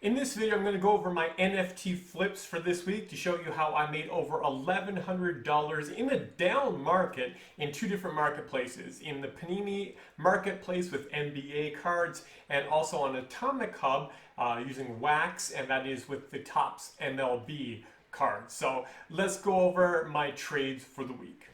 In this video, I'm going to go over my NFT flips for this week to show you how I made over $1,100 in a down market in two different marketplaces. In the Panini marketplace with NBA cards and also on Atomic Hub using wax, and that is with the Topps MLB cards. So let's go over my trades for the week.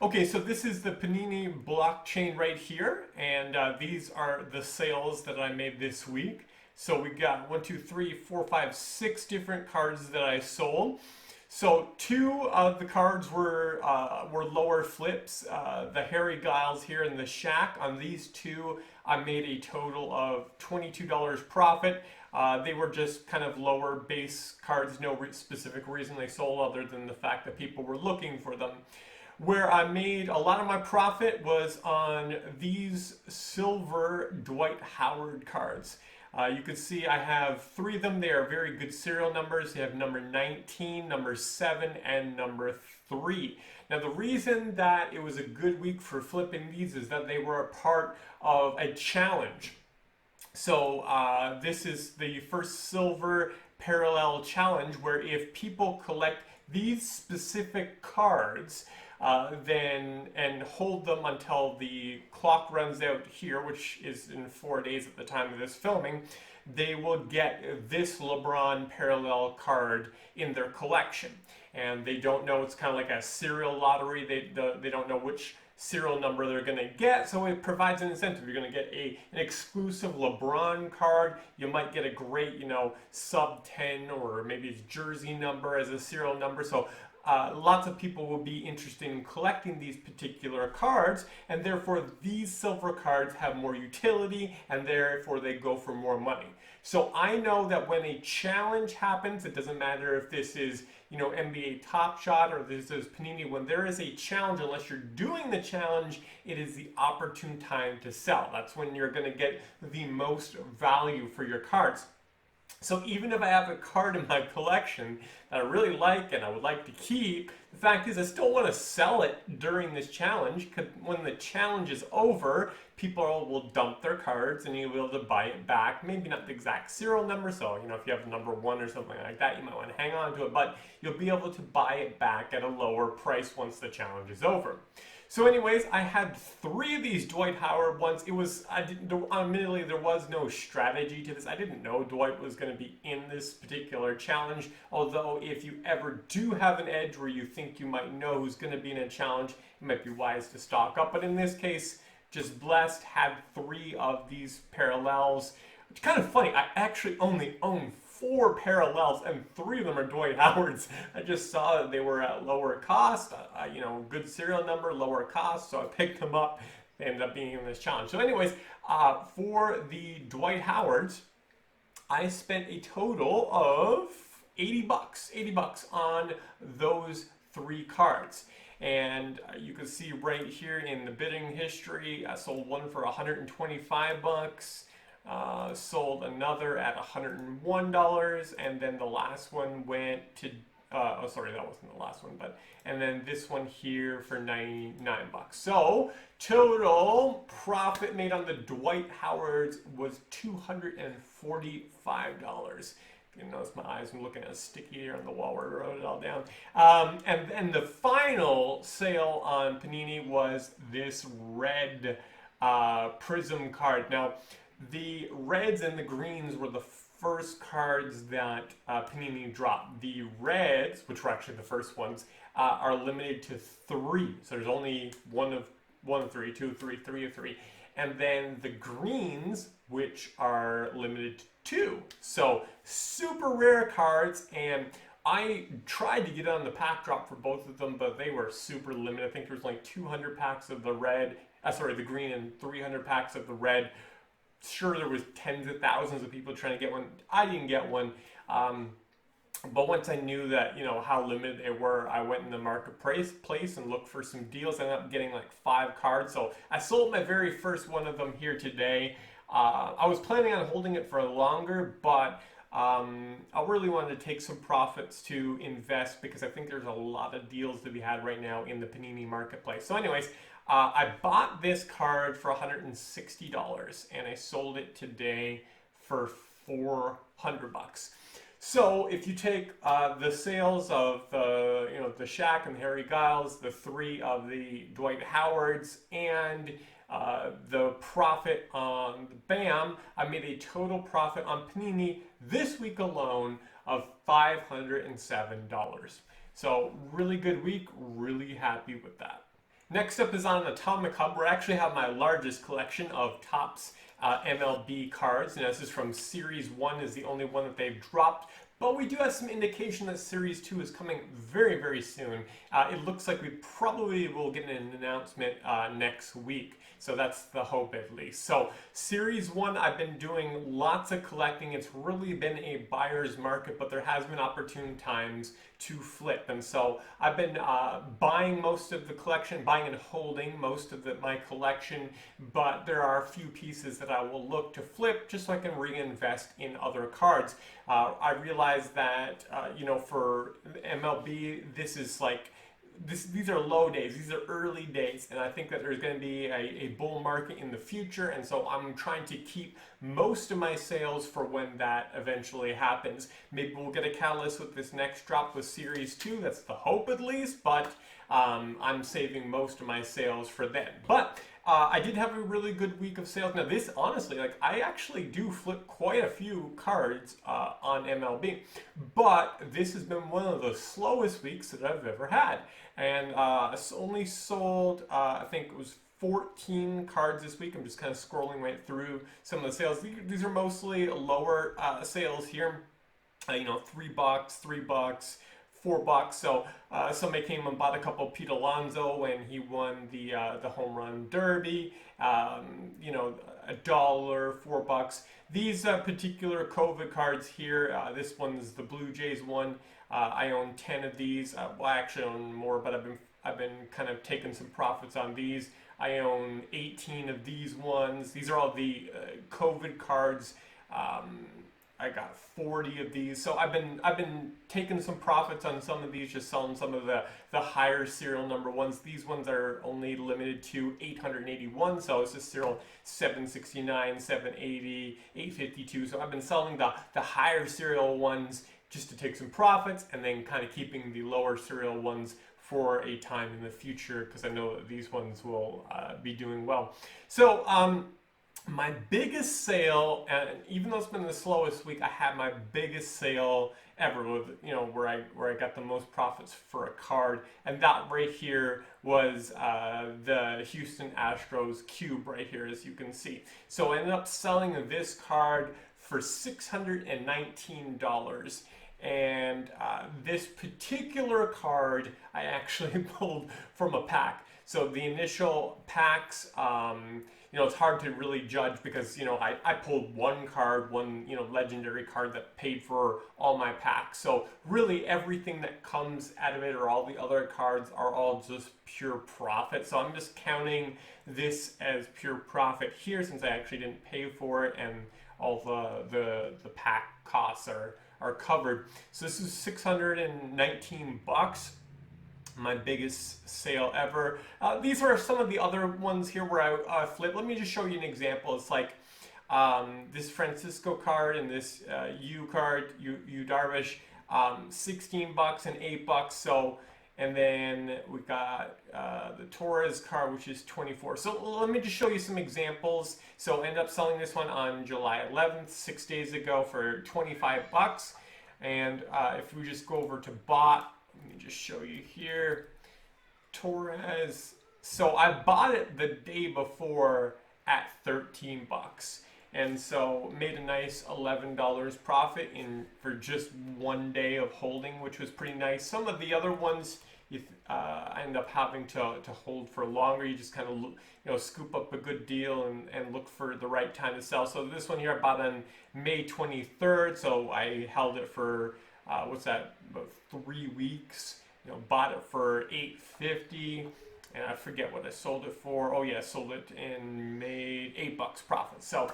Okay, so this is the Panini blockchain right here, and these are the sales that I made this week. So we got 1, 2, 3, 4, 5, 6 different cards that I sold. So 2 of the cards were lower flips. The Harry Giles here and the Shaq. On these 2, I made a total of $22 profit. They were just kind of lower base cards, no specific reason they sold other than the fact that people were looking for them. Where I made a lot of my profit was on these silver Dwight Howard cards. You can see I have 3 of them. They are very good serial numbers. They have number 19, number 7, and number 3. Now the reason that it was a good week for flipping these is that they were a part of a challenge. So this is the first silver parallel challenge where if people collect these specific cards, and hold them until the clock runs out here, which is in 4 days at the time of this filming, they will get this LeBron parallel card in their collection. And they don't know, it's kind of like a serial lottery. They don't know which serial number they're going to get, so it provides an incentive. You're going to get an exclusive LeBron card. You might get a great, sub 10 or maybe his jersey number as a serial number. So lots of people will be interested in collecting these particular cards, and therefore these silver cards have more utility, and therefore they go for more money. So I know that when a challenge happens, it doesn't matter if this is NBA Top Shot or this is Panini, when there is a challenge, unless you're doing the challenge, it is the opportune time to sell. That's when you're going to get the most value for your cards. So even if I have a card in my collection that I really like and I would like to keep, the fact is I still want to sell it during this challenge, because when the challenge is over, people will dump their cards and you'll be able to buy it back. Maybe not the exact serial number, so if you have number 1 or something like that, you might want to hang on to it, but you'll be able to buy it back at a lower price once the challenge is over. So anyways, I had 3 of these Dwight Howard ones. Admittedly, there was no strategy to this. I didn't know Dwight was going to be in this particular challenge. Although, if you ever do have an edge where you think you might know who's going to be in a challenge, it might be wise to stock up. But in this case, just blessed, had 3 of these parallels. It's kind of funny. I actually only own 4 parallels, and 3 of them are Dwight Howard's. I just saw that they were at lower cost, good serial number, lower cost, so I picked them up. They ended up being in this challenge. So anyways, for the Dwight Howards, I spent a total of $80 on those 3 cards. And you can see right here in the bidding history, I sold one for $125. Sold another at $101, and then the last one went to that wasn't the last one, and then this one here for $99. So total profit made on the Dwight Howards was $245. You notice my eyes, I'm looking at a sticky here on the wall where I wrote it all down. And then the final sale on Panini was this red Prism card. Now, the reds and the greens were the first cards that Panini dropped. The reds, which were actually the first ones, are limited to 3. So there's only one of 3, 2 of 3, 3 of 3. And then the greens, which are limited to 2. So super rare cards, and I tried to get on the pack drop for both of them, but they were super limited. I think there was like 200 packs of the the green, and 300 packs of the red. Sure, there was tens of thousands of people trying to get one. I didn't get one, but once I knew that how limited they were, I went in the marketplace and looked for some deals. I ended up getting like 5 cards, so I sold my very first one of them here today. I was planning on holding it for longer, but I really wanted to take some profits to invest, because I think there's a lot of deals to be had right now in the Panini marketplace. So anyways, I bought this card for $160, and I sold it today for $400. So if you take the sales of the Shaq and the Harry Giles, the 3 of the Dwight Howards, and the profit on the BAM, I made a total profit on Panini this week alone of $507. So really good week, really happy with that. Next up is on Atomic Hub, where I actually have my largest collection of Topps MLB cards. Now this is from Series 1, is the only one that they've dropped. But we do have some indication that Series 2 is coming very, very soon. It looks like we probably will get an announcement next week. So that's the hope, at least. So Series 1, I've been doing lots of collecting. It's really been a buyer's market, but there has been opportune times to flip. And so I've been buying most of the collection, buying and holding most of my collection, but there are a few pieces that I will look to flip just so I can reinvest in other cards. I realize that, for MLB, this is like, these are low days, these are early days, and I think that there's going to be a bull market in the future, and so I'm trying to keep most of my sales for when that eventually happens. Maybe we'll get a catalyst with this next drop with Series 2, that's the hope at least, but I'm saving most of my sales for then. But I did have a really good week of sales. Now this, honestly, I actually do flip quite a few cards on MLB, but this has been one of the slowest weeks that I've ever had. And only sold, I think it was 14 cards this week. I'm just kind of scrolling right through some of the sales. These are mostly lower sales here. $3, $3, $4. So somebody came and bought a couple Pete Alonso when he won the home run derby. $1, $4. These particular COVID cards here, this one's the Blue Jays one. I own 10 of these. Well, I actually own more, but I've been kind of taking some profits on these. I own 18 of these ones. These are all the COVID cards. I got 40 of these, so I've been taking some profits on some of these, just selling some of the higher serial number ones. These ones are only limited to 881, so it's just serial 769, 780, 852. So I've been selling the higher serial ones just to take some profits, and then kind of keeping the lower serial ones for a time in the future, because I know that these ones will be doing well. So my biggest sale, and even though it's been the slowest week, I had my biggest sale ever, with where I got the most profits for a card, and that right here was the Houston Astros cube right here, as you can see. So I ended up selling this card for $619. And this particular card I actually pulled from a pack. So the initial packs, it's hard to really judge because, I pulled one card, one, legendary card that paid for all my packs. So really everything that comes out of it, or all the other cards, are all just pure profit. So I'm just counting this as pure profit here, since I actually didn't pay for it, and all the pack costs are covered. So this is $619, my biggest sale ever. These are some of the other ones here where I flip. Let me just show you an example. It's like this Francisco card and this U card, U Darvish, $16 and $8. So, and then we got the Torres card, which is $24. So let me just show you some examples. So I ended up selling this one on July 11th, 6 days ago, for $25. And if we just go over to bought, let me just show you here, Torres. So I bought it the day before at $13. And so made a nice $11 profit for just one day of holding, which was pretty nice. Some of the other ones, I end up having to hold for longer. You just kind of scoop up a good deal and look for the right time to sell. So this one here I bought on May 23rd, so I held it for about 3 weeks. Bought it for $8.50, and I forget what I sold it for. Oh yeah, I sold it and made $8 profit. So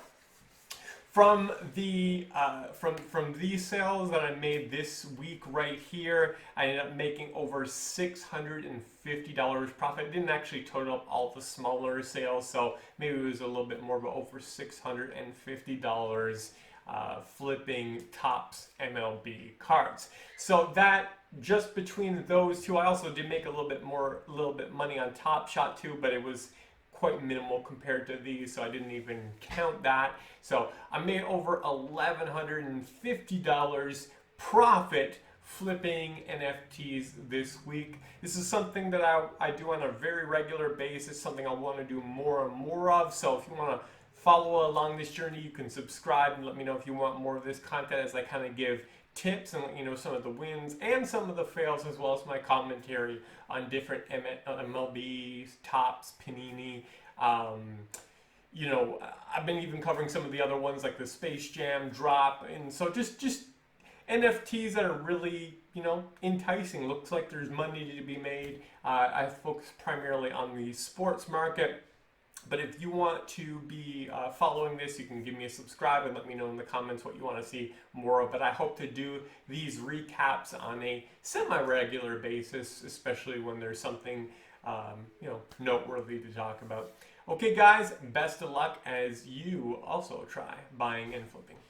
from the from these sales that I made this week right here, I ended up making over $650 profit. It didn't actually total up all the smaller sales, so maybe it was a little bit more, but over $650 flipping Topps MLB cards. So that just between those two, I also did make a little bit money on Top Shot too, but it was quite minimal compared to these, so I didn't even count that. So I made over $1,150 profit flipping NFTs this week. This is something that I do on a very regular basis, something I want to do more and more of. So if you want to follow along this journey, you can subscribe and let me know if you want more of this content as I kind of give tips and let you know some of the wins and some of the fails, as well as my commentary on different MLB, Topps, Panini. You know, I've been even covering some of the other ones like the Space Jam drop, and so just NFTs that are really, you know, enticing. Looks like there's money to be made. I focus primarily on the sports market. But if you want to be following this, you can give me a subscribe and let me know in the comments what you want to see more of. But I hope to do these recaps on a semi-regular basis, especially when there's something you know, noteworthy to talk about. Okay, guys, best of luck as you also try buying and flipping.